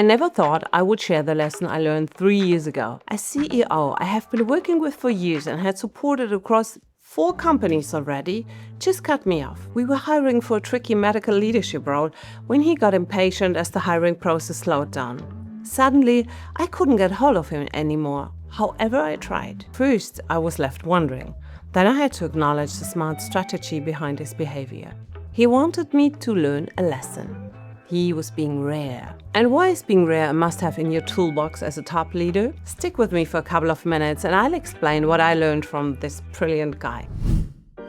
I never thought I would share the lesson I learned 3 years ago. As CEO, I have been working with for years and had supported across 4 companies already, just cut me off. We were hiring for a tricky medical leadership role when he got impatient as the hiring process slowed down. Suddenly, I couldn't get hold of him anymore, however I tried. First, I was left wondering. Then I had to acknowledge the smart strategy behind his behavior. He wanted me to learn a lesson. He was being rare. And why is being rare a must-have in your toolbox as a top leader? Stick with me for a couple of minutes and I'll explain what I learned from this brilliant guy.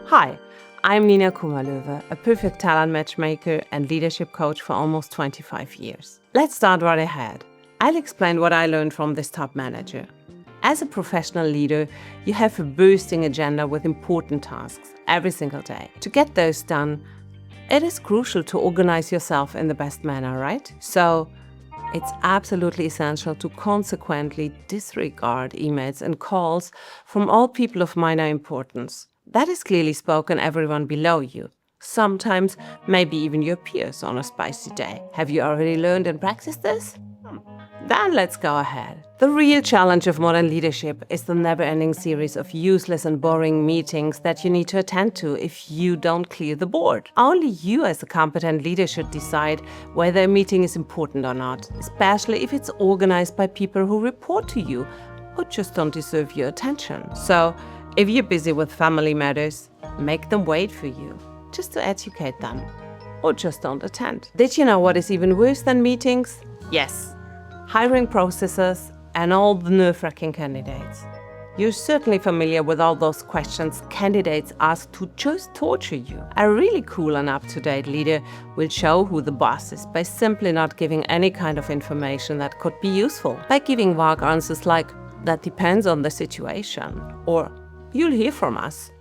Hi, I'm Nina Kumalöwe, a perfect talent matchmaker and leadership coach for almost 25 years. Let's start right ahead. I'll explain what I learned from this top manager. As a professional leader, you have a bursting agenda with important tasks every single day. To get those done, it is crucial to organize yourself in the best manner, right? So, it's absolutely essential to consequently disregard emails and calls from all people of minor importance. That is clearly spoken everyone below you. Sometimes, maybe even your peers on a spicy day. Have you already learned and practiced this? Then let's go ahead. The real challenge of modern leadership is the never-ending series of useless and boring meetings that you need to attend to if you don't clear the board. Only you as a competent leader should decide whether a meeting is important or not, especially if it's organized by people who report to you or just don't deserve your attention. So, if you're busy with family matters, make them wait for you, just to educate them, or just don't attend. Did you know what is even worse than meetings? Yes. Hiring processes and all the nerve-wracking candidates. You're certainly familiar with all those questions candidates ask to just torture you. A really cool and up-to-date leader will show who the boss is by simply not giving any kind of information that could be useful. By giving vague answers like, that depends on the situation, or you'll hear from us.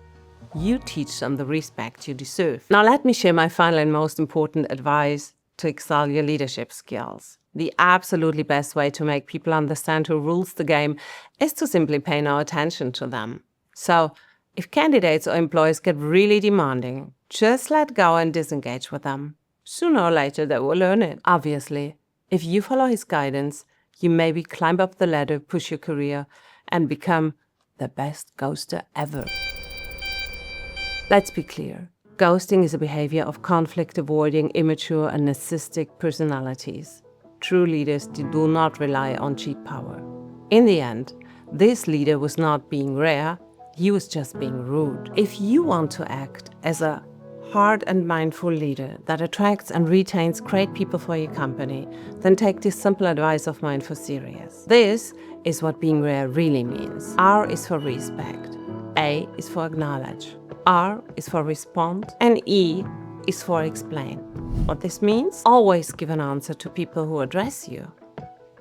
You teach them the respect you deserve. Now let me share my final and most important advice to excel your leadership skills. The absolutely best way to make people understand who rules the game is to simply pay no attention to them. So, if candidates or employees get really demanding, just let go and disengage with them. Sooner or later they will learn it. Obviously, if you follow his guidance, you maybe climb up the ladder, push your career, and become the best ghoster ever. Let's be clear. Ghosting is a behavior of conflict-avoiding, immature and narcissistic personalities. True leaders do not rely on cheap power. In the end, this leader was not being rare, he was just being rude. If you want to act as a hard and mindful leader that attracts and retains great people for your company, then take this simple advice of mine for serious. This is what being rare really means. R is for respect, A is for acknowledge, R is for respond, and E is for explain. What this means? Always give an answer to people who address you.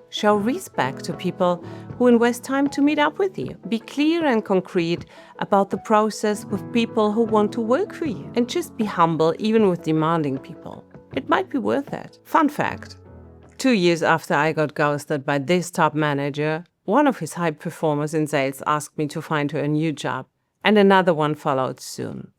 Show respect to people who invest time to meet up with you. Be clear and concrete about the process with people who want to work for you. And just be humble even with demanding people. It might be worth it. Fun fact. 2 years after I got ghosted by this top manager, one of his high performers in sales asked me to find her a new job. And another one followed soon.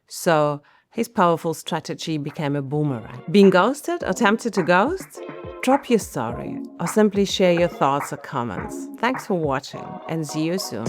So, his powerful strategy became a boomerang. Being ghosted or tempted to ghost? Drop your story or simply share your thoughts or comments. Thanks for watching and see you soon.